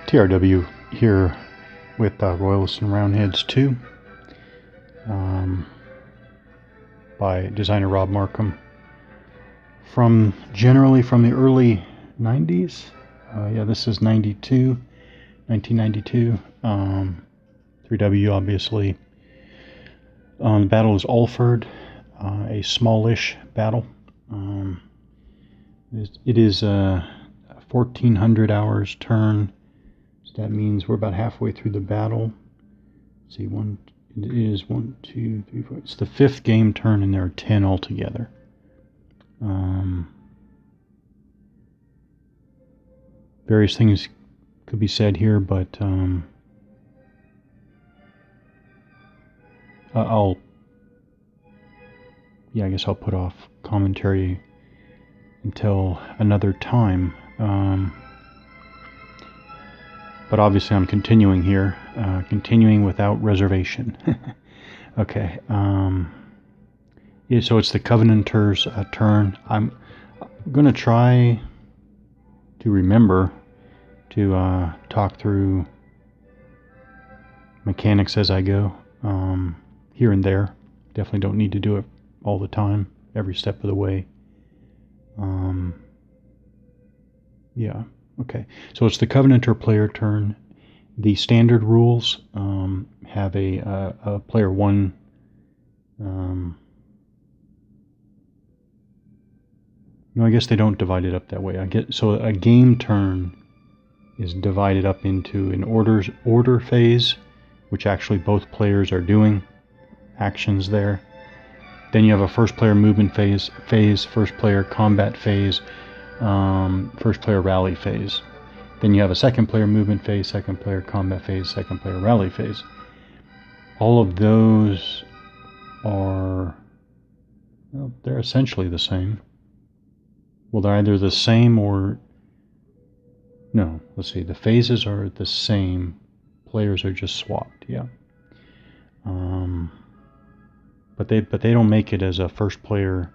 TRW here with Royalists and Roundheads 2 by designer Rob Markham, generally from the early 90s. Yeah, this is 1992. 3W, obviously. The battle is Alford, a smallish battle. It is 1400 hours turn. So that means we're about halfway through the battle. Let's see, it is 1, 2, 3, 4. It's the 5th game turn, and there are 10 altogether. Various things could be said here, but I guess I'll put off commentary until another time. But obviously I'm continuing here, continuing without reservation. Okay. Yeah, so it's the Covenanter's turn. I'm going to try to remember to talk through mechanics as I go, here and there. Definitely don't need to do it all the time, every step of the way. Yeah, okay. So it's the Covenanter player turn. The standard rules have a player 1. No, I guess they don't divide it up that way. So a game turn is divided up into an order phase, which actually both players are doing actions there. Then you have a first player movement phase, first player combat phase, first player rally phase. Then you have a second player movement phase, second player combat phase, second player rally phase. All of those are, well, they're essentially the same. Well, they're either the same or, no, let's see, the phases are the same, players are just swapped, yeah. But they don't make it as a first player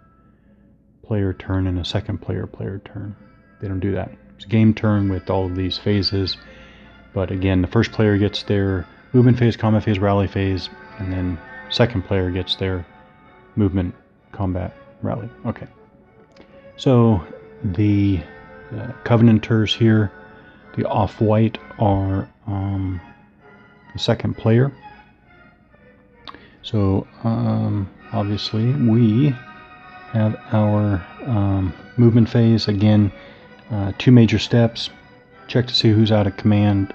turn and a second player turn. They don't do that. It's a game turn with all of these phases, but again, the first player gets their movement phase, combat phase, rally phase, and then second player gets their movement, combat, rally. Okay. So the Covenanters here, the off-white, are the second player. So obviously we have our movement phase. Again, 2 major steps. Check to see who's out of command.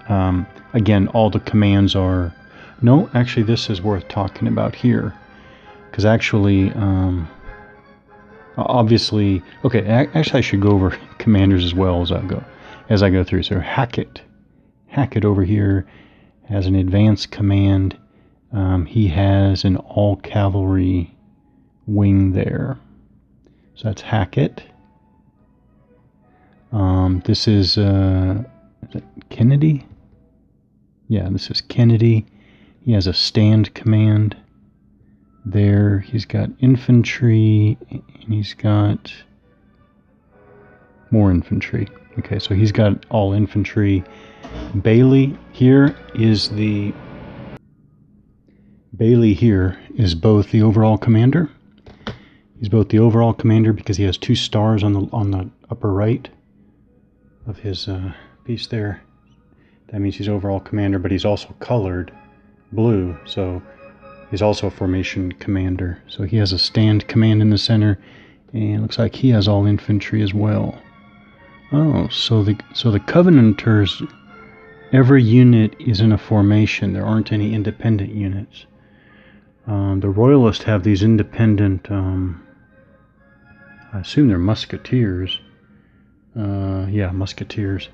Again, all the commands are... No, actually this is worth talking about here, because actually... obviously, okay, actually I should go over commanders as well as I go through. So Hackett over here has an advanced command. He has an all cavalry wing there. So that's Hackett. This is that Kennedy? Yeah, this is Kennedy. He has a stand command there. He's got infantry, and he's got more infantry. Okay, so he's got all infantry. Bailey here is both the overall commander. He's both the overall commander because he has 2 stars on the upper right of his piece there. That means he's overall commander, but he's also colored blue, so he's also a formation commander. So he has a stand command in the center, and it looks like he has all infantry as well. Oh, so the Covenanters, every unit is in a formation. There aren't any independent units. The Royalists have these independent, I assume they're musketeers. Yeah, musketeers.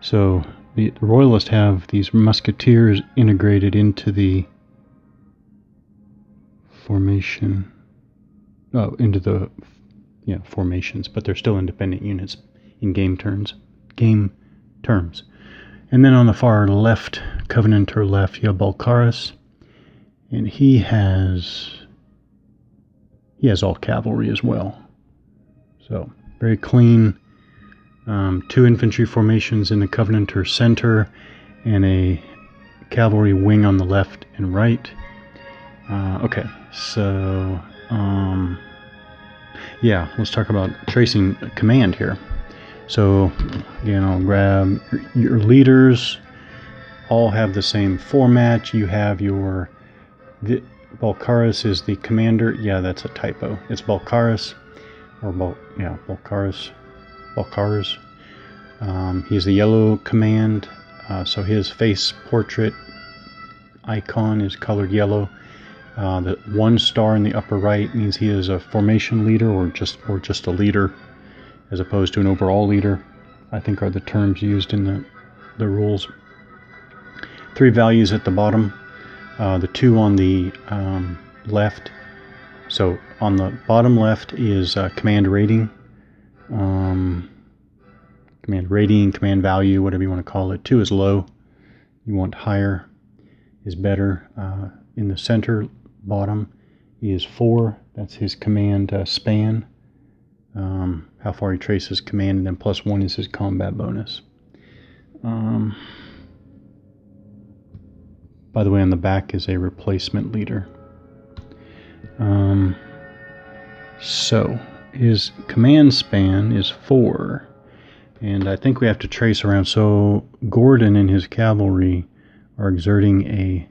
So the Royalists have these musketeers integrated into the formation. Oh, into the formations, but they're still independent units in game terms. And then on the far left, Covenanter left, you have Balkaris, and he has all cavalry as well. So very clean. 2 infantry formations in the Covenanter center, and a cavalry wing on the left and right. Okay, so yeah, let's talk about tracing command here. So again, I'll grab your leaders. All have the same format. You have your Balcarus is the commander. Yeah, that's a typo. It's Balcarus, or Balcarus. He's the yellow command. So his face portrait icon is colored yellow. The 1 star in the upper right means he is a formation leader, or just a leader, as opposed to an overall leader, I think are the terms used in the rules. 3 values at the bottom, the 2 on the left. So on the bottom left is command rating, command value, whatever you want to call it. 2 is low. You want higher is better. In the center bottom is 4. That's his command span, how far he traces command, and then +1 is his combat bonus. By the way, on the back is a replacement leader. So his command span is 4, and I think we have to trace around. So Gordon and his cavalry are exerting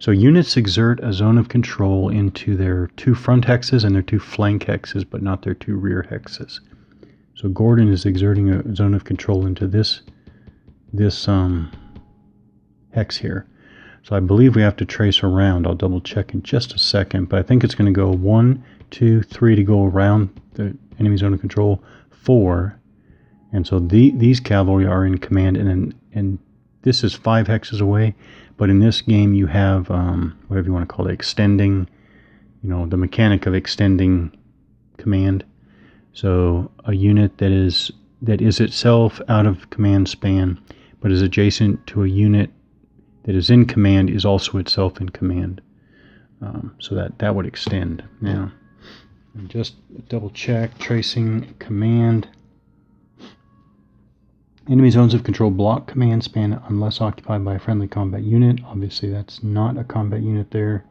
so units exert a zone of control into their 2 front hexes and their 2 flank hexes, but not their 2 rear hexes. So Gordon is exerting a zone of control into this hex here. So I believe we have to trace around. I'll double check in just a second, but I think it's going to go 1, 2, 3 to go around the enemy zone of control, 4, and so these cavalry are in command, and this is 5 hexes away. But in this game, you have whatever you want to call it, extending, the mechanic of extending command. So a unit that is itself out of command span, but is adjacent to a unit that is in command, is also itself in command. So that would extend. Now, just double check tracing command. Enemy zones of control block command span unless occupied by a friendly combat unit. Obviously, that's not a combat unit there.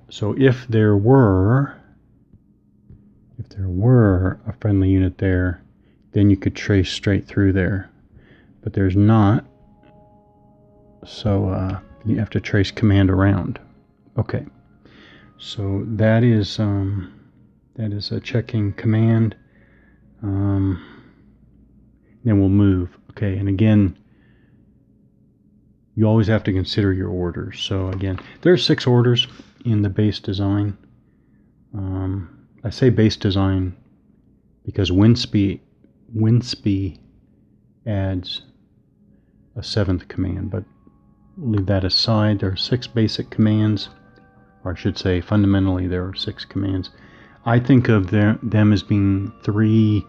So if there were a friendly unit there, then you could trace straight through there. But there's not. So you have to trace command around. Okay. So that is a checking command. Then we'll move. Okay, and again, you always have to consider your orders. So again, there are 6 orders in the base design. I say base design because Winsby adds a 7th command, but leave that aside. There are 6 basic commands, or I should say fundamentally there are 6 commands. I think of them as being 3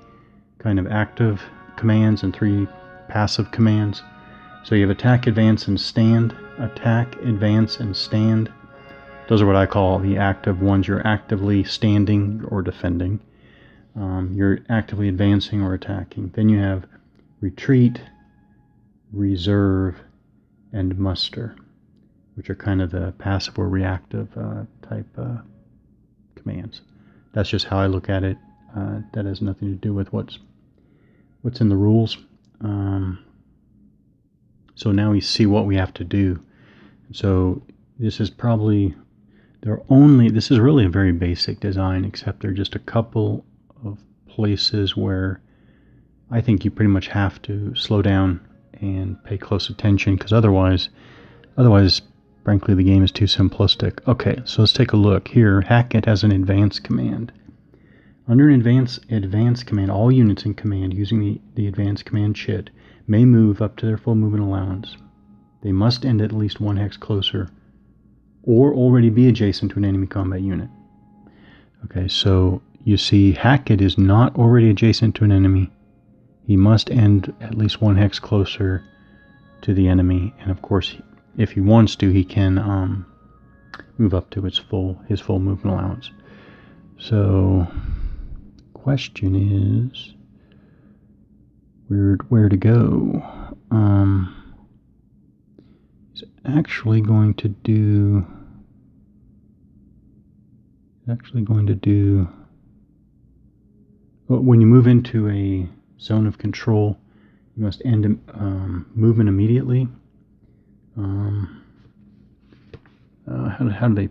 kind of active commands and 3 passive commands. So you have attack, advance, and stand. Attack, advance, and stand. Those are what I call the active ones. You're actively standing or defending. You're actively advancing or attacking. Then you have retreat, reserve, and muster, which are kind of the passive or reactive type commands. That's just how I look at it. That has nothing to do with what's in the rules. So now we see what we have to do. So this is probably this is really a very basic design, except there are just a couple of places where I think you pretty much have to slow down and pay close attention, because otherwise, frankly, the game is too simplistic. Okay, so let's take a look here. Hackett has an advance command. Under an advance command, all units in command using the advance command chit may move up to their full movement allowance. They must end at least 1 hex closer or already be adjacent to an enemy combat unit. Okay, so you see Hackett is not already adjacent to an enemy. He must end at least 1 hex closer to the enemy, and of course, if he wants to, he can move up to his full movement allowance. So, question is where to go. actually going to do... Well, when you move into a zone of control, you must end movement immediately. How do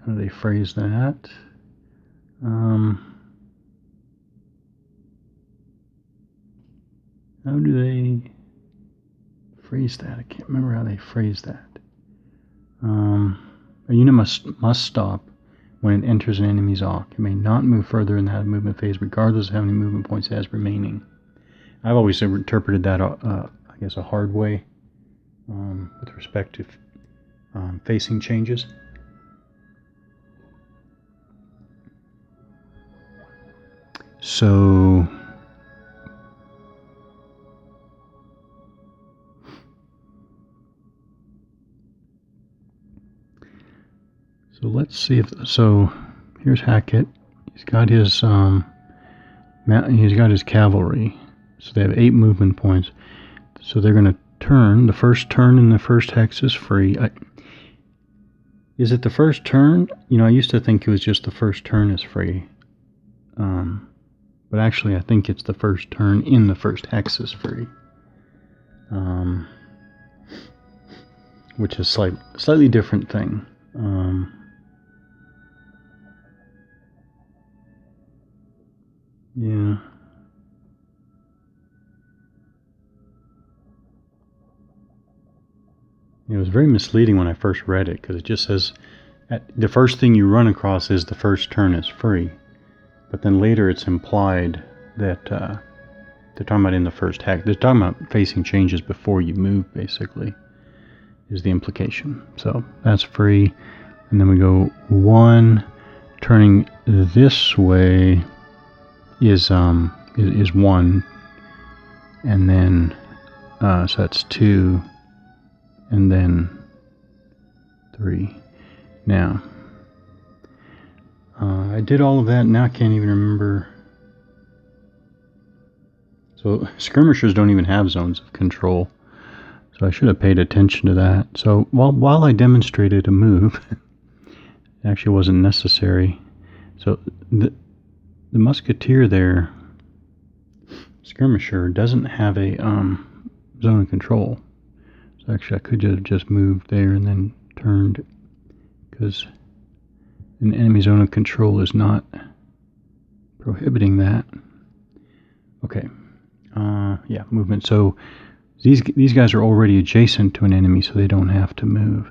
they phrase that? How do they phrase that? I can't remember how they phrase that. A unit must stop when it enters an enemy's arc. It may not move further in that movement phase, regardless of how many movement points it has remaining. I've always interpreted that, I guess, a hard way with respect to facing changes. So let's see if here's Hackett. He's got his cavalry. So they have 8 movement points. So they're going to turn. The first turn in the first hex is free. Is it the first turn? You know, I used to think it was just the first turn is free. But actually I think it's the first turn in the first hex is free. Which is slightly different thing. Yeah. It was very misleading when I first read it, because it just says the first thing you run across is the first turn is free. But then later it's implied that they're talking about in the first hex. They're talking about facing changes before you move, basically, is the implication. So that's free. And then we go 1, turning this way is 1, and then so that's 2, and then 3. Now I did all of that. Now I can't even remember. So skirmishers don't even have zones of control, so I should have paid attention to that. So while I demonstrated a move, it actually wasn't necessary. So the musketeer there, skirmisher, doesn't have a zone of control. So actually I could have just moved there and then turned, because an enemy zone of control is not prohibiting that. Okay. Yeah, movement. So these guys are already adjacent to an enemy, so they don't have to move.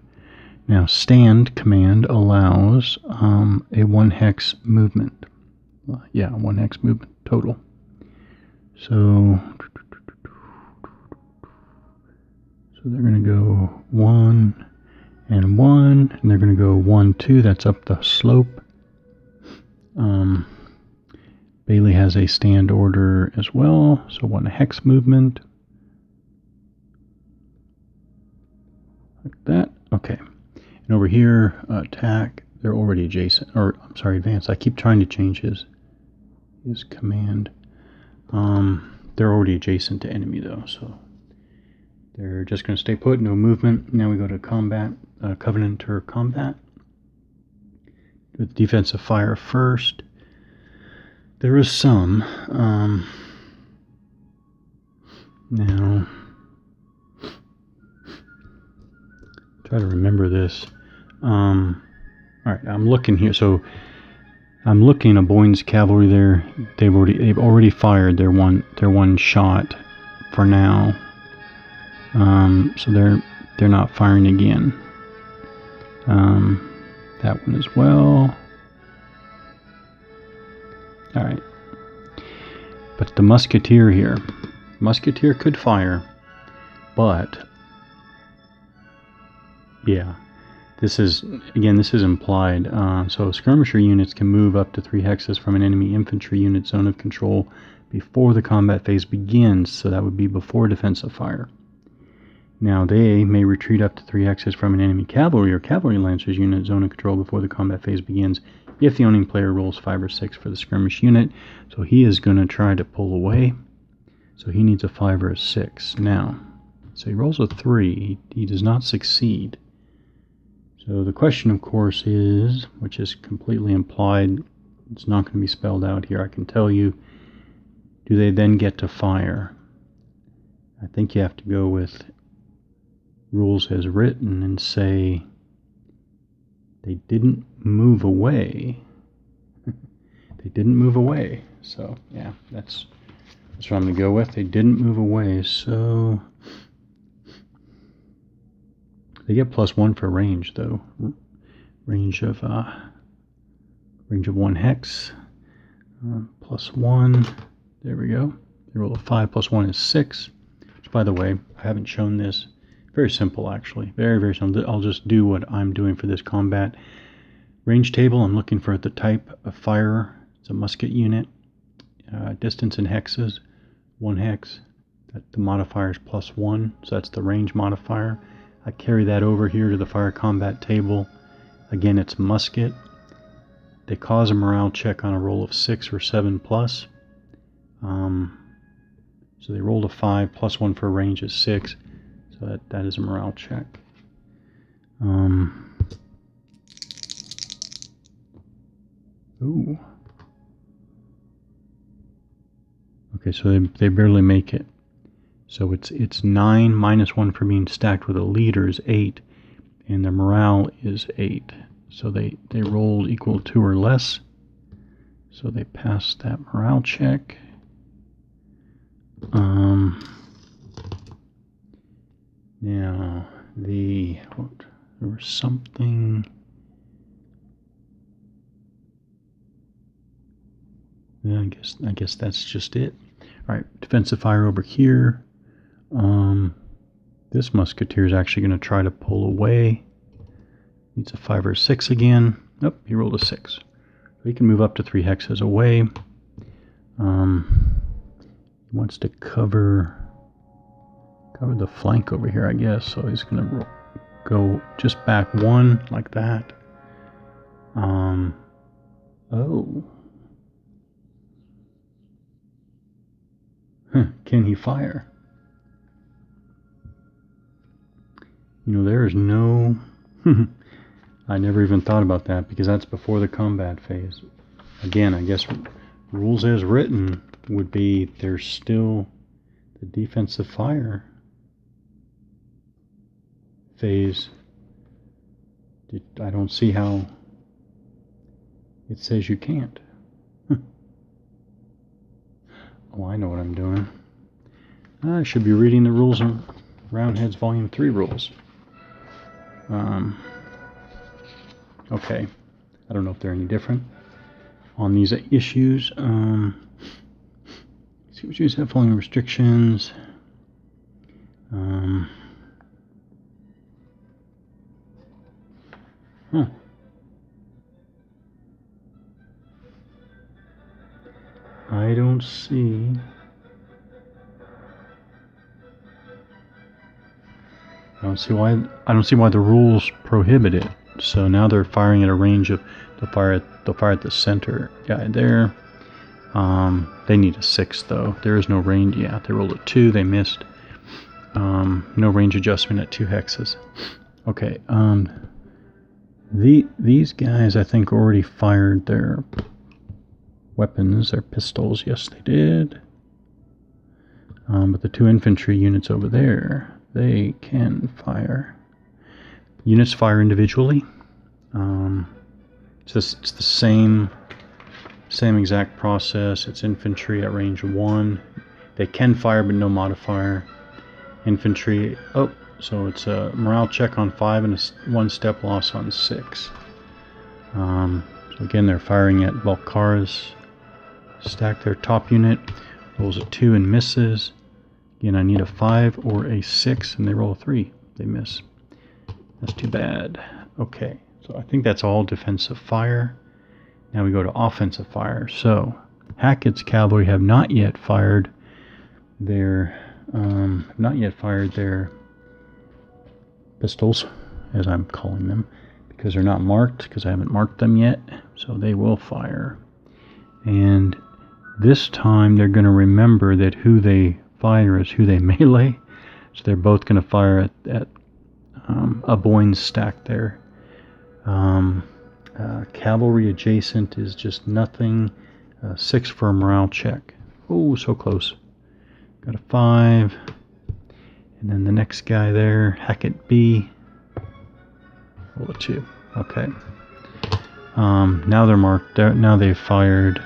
Now, stand command allows a 1 hex movement. Yeah, 1 hex movement total. So they're going to go 1 and 1, and they're going to go 1, 2. That's up the slope. Bailey has a stand order as well, so 1 hex movement. Like that. Okay. And over here, attack, they're already adjacent. Or, I'm sorry, advance. I keep trying to change his command. They're already adjacent to enemy, though, so they're just going to stay put, no movement. Now we go to combat, Covenanter combat. With defensive fire first. There is some. Now, try to remember this. All right, I'm looking here. So I'm looking at Boyne's cavalry there. They've already fired their one shot for now. So they're not firing again. That one as well. All right. But the musketeer here. Musketeer could fire, but yeah, this is implied. So skirmisher units can move up to 3 hexes from an enemy infantry unit zone of control before the combat phase begins, so that would be before defensive fire. Now they may retreat up to 3 hexes from an enemy cavalry or cavalry lancers unit zone of control before the combat phase begins if the owning player rolls 5 or 6 for the skirmish unit. So he is going to try to pull away. So he needs a 5 or a 6. Now, so he rolls a 3. He does not succeed. So the question, of course, is, which is completely implied, it's not going to be spelled out here, I can tell you, do they then get to fire? I think you have to go with rules as written and say they didn't move away. They didn't move away. So yeah, that's what I'm going to go with. They didn't move away. So they get +1 for range, though. Range of 1 hex. +1. There we go. They roll a 5. +1 is 6. Which, by the way, I haven't shown this. Very simple, actually. Very, very simple. I'll just do what I'm doing for this combat. Range table, I'm looking for the type of fire. It's a musket unit. Distance in hexes, 1 hex. The modifier is +1, so that's the range modifier. I carry that over here to the fire combat table. Again, it's musket. They cause a morale check on a roll of 6 or 7 plus. So they rolled a 5, +1 for range is 6. So that is a morale check. Ooh. Okay, so they barely make it. So it's 9 -1 for being stacked with a leader is 8, and their morale is 8. So they rolled equal to or less. So they passed that morale check. Now there was something. Yeah, I guess that's just it. All right, defensive fire over here. This musketeer is actually going to try to pull away. Needs a 5 or 6 again. Nope, he rolled a 6. So he can move up to 3 hexes away. He wants to cover the flank over here, I guess. So he's going to go just back 1 like that. Oh. Can he fire? You know, there is no... I never even thought about that because that's before the combat phase. Again, I guess rules as written would be there's still the defensive fire phase. I don't see how it says you can't. Oh, I know what I'm doing. I should be reading the rules on Roundheads Volume 3 rules. Okay. I don't know if they're any different on these issues. See what you have following restrictions. I don't see. I don't see why the rules prohibit it. So now they're firing at a range of they'll fire at the center guy there. They need a 6 though. There is no range. Yeah, they rolled a 2. They missed. No range adjustment at 2 hexes. Okay. These guys I think already fired their weapons, their pistols. Yes, they did. But the 2 infantry units over there, they can fire. Units fire individually. It's the same exact process. It's infantry at range 1. They can fire, but no modifier. Infantry. Oh, so it's a morale check on 5 and a 1 step loss on 6. So again, they're firing at Valkaras. Stack their top unit. Rolls a 2 and misses. Again, I need a 5 or a 6, and they roll a 3. They miss. That's too bad. Okay, so I think that's all defensive fire. Now we go to offensive fire. So Hackett's cavalry have not yet fired their pistols, as I'm calling them, because they're not marked, because I haven't marked them yet. So they will fire. And this time they're going to remember that who they fire is who they melee. So they're both going to fire at a Boyne stack there. Cavalry adjacent is just nothing. 6 for a morale check. Oh, so close. Got a 5. And then the next guy there, Hackett B. Roll a 2. Okay. Now they're marked. Now they've fired.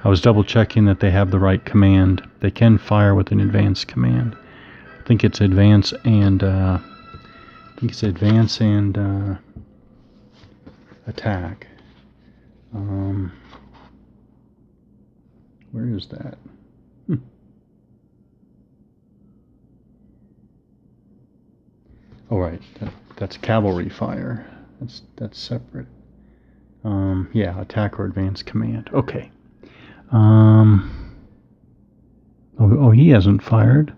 I was double checking that they have the right command. They can fire with an advanced command. I think it's advance and attack. Where is that? Oh, right. That's cavalry fire. That's separate. Yeah, attack or advance command. Okay. Oh, he hasn't fired.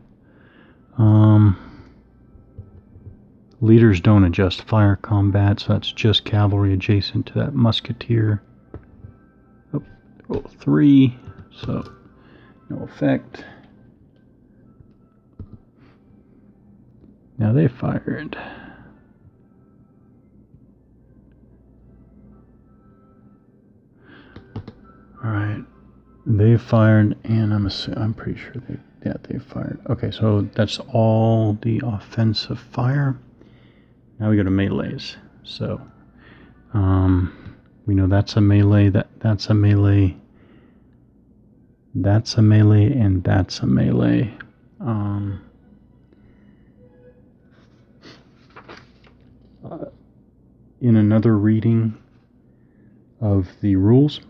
Leaders don't adjust fire combat, so that's just cavalry adjacent to that musketeer. Oh, roll 3, so no effect. Now they fired. All right, they fired, and I'm pretty sure they fired. Okay, so that's all the offensive fire. Now we go to melees. So we know that's a melee. That's a melee. That's a melee, and that's a melee. In another reading of the rules,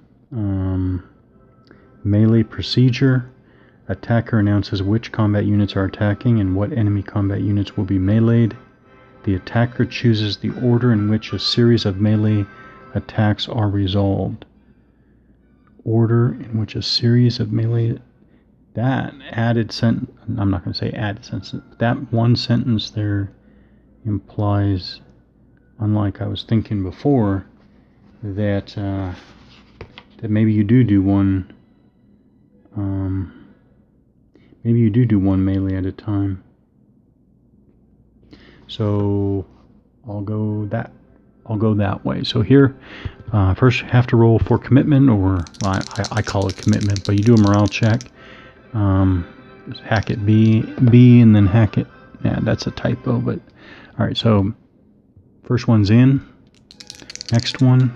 melee procedure, attacker announces which combat units are attacking and what enemy combat units will be meleeed. The attacker chooses the order in which a series of melee attacks are resolved. Order in which a series of melee... That added sentence... I'm not going to say added sentence. That one sentence there implies, unlike I was thinking before, that maybe you do one... maybe you do one melee at a time. So I'll go that way. So here, first you have to roll for commitment, or well, I call it commitment, but you do a morale check. Hackett B, and then Hackett. Yeah, that's a typo, but all right. So first one's in. Next one,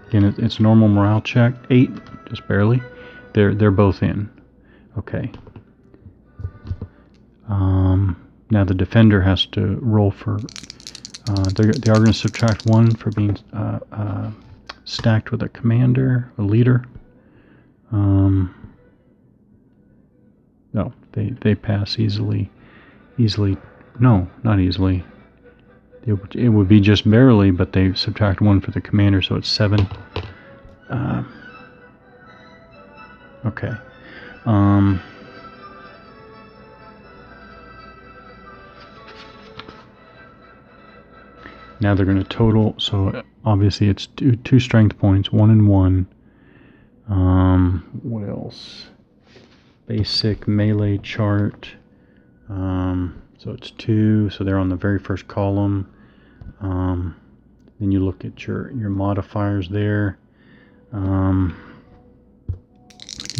again, it's a normal morale check. 8, just barely. They're both in. Okay. Now the defender has to roll for, they are going to subtract 1 for being stacked with a commander, a leader. No, they pass easily. No, not easily. It would be just barely, but they subtract 1 for the commander, so it's 7. Okay. Now they're going to total, so obviously it's two strength points, 1 and 1. What else? Basic melee chart. So it's 2, so they're on the very first column. Then you look at your modifiers there. Do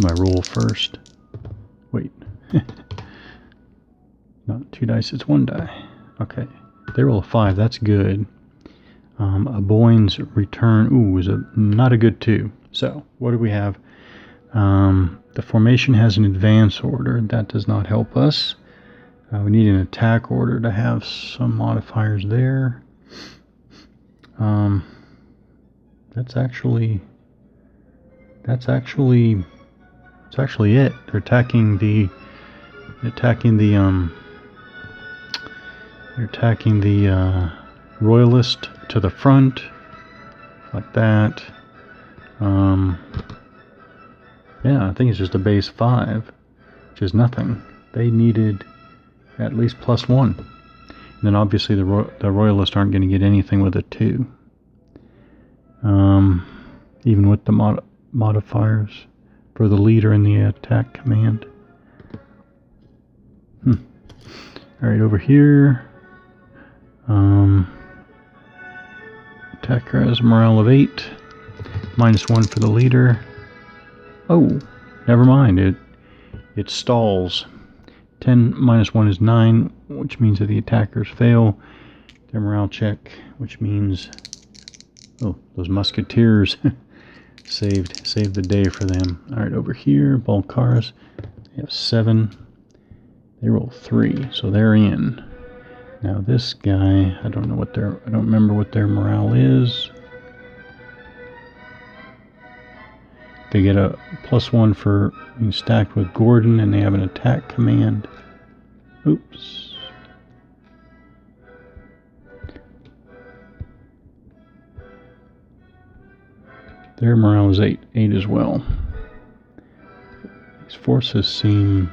my roll first. Wait. Not 2 dice, it's 1 die. Okay. They roll a 5, that's good. A Boyne's return, is not a good 2. So, what do we have? The formation has an advance order. That does not help us. We need an attack order to have some modifiers there. That's actually it. They're attacking the royalist to the front, like that. Yeah, I think it's just a base 5, which is nothing. They needed at least +1. And then obviously the royalists aren't going to get anything with a 2. Even with the modifiers for the leader and the attack command. Alright, over here. Attacker has a morale of 8. -1 for the leader. Oh, never mind. It stalls. 10 -1 is 9, which means that the attackers fail their morale check, which means, oh, those musketeers saved the day for them. All right, over here, Balkaris, they have 7. They roll 3, so they're in. Now this guy, I don't remember what their morale is. They get a +1 for being stacked with Gordon, and they have an attack command. Oops. Their morale is 8 as well. These forces seem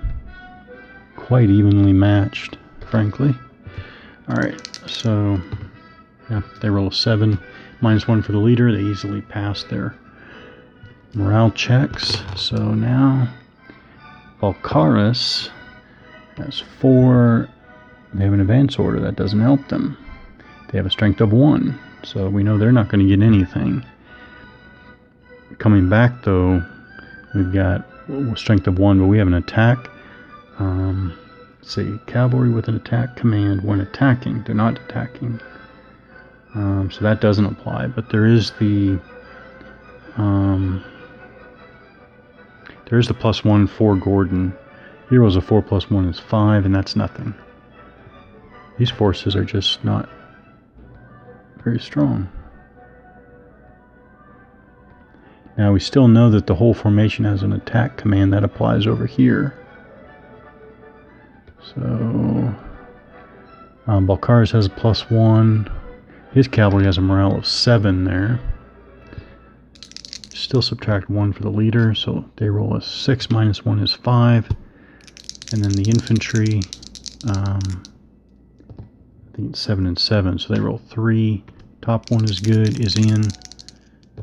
quite evenly matched, frankly. Alright, so yeah, they roll a 7, -1 for the leader. They easily pass their morale checks. So now Balkaris has 4. They have an advance order. That doesn't help them. They have a strength of 1, so we know they're not going to get anything. Coming back though, we've got strength of 1, but we have an attack. Let's see, cavalry with an attack command when attacking. They're not attacking, so that doesn't apply. But there is the +1 for Gordon. Here was a 4 + 1 is 5, and that's nothing. These forces are just not very strong. Now we still know that the whole formation has an attack command that applies over here. So Balkaris has a +1. His cavalry has a morale of 7 there. Still subtract 1 for the leader, so they roll a 6 -1 is 5. And then the infantry, I think it's 7 and 7, so they roll 3. Top one is good, is in.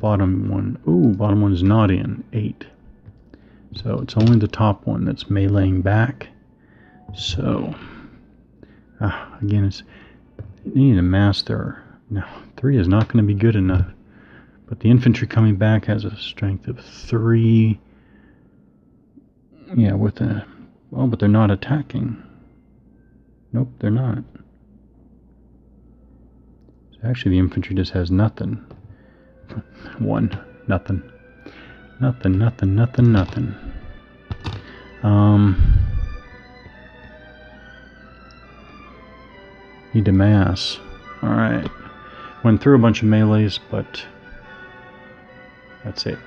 Bottom one is not in, 8. So it's only the top one that's meleeing back. So, again, they need to mass there. No, 3 is not going to be good enough. But the infantry coming back has a strength of 3. Yeah, but they're not attacking. Nope, they're not. So actually, the infantry just has nothing. 1, nothing. Nothing. Need to mass. Alright. Went through a bunch of melees, but that's it.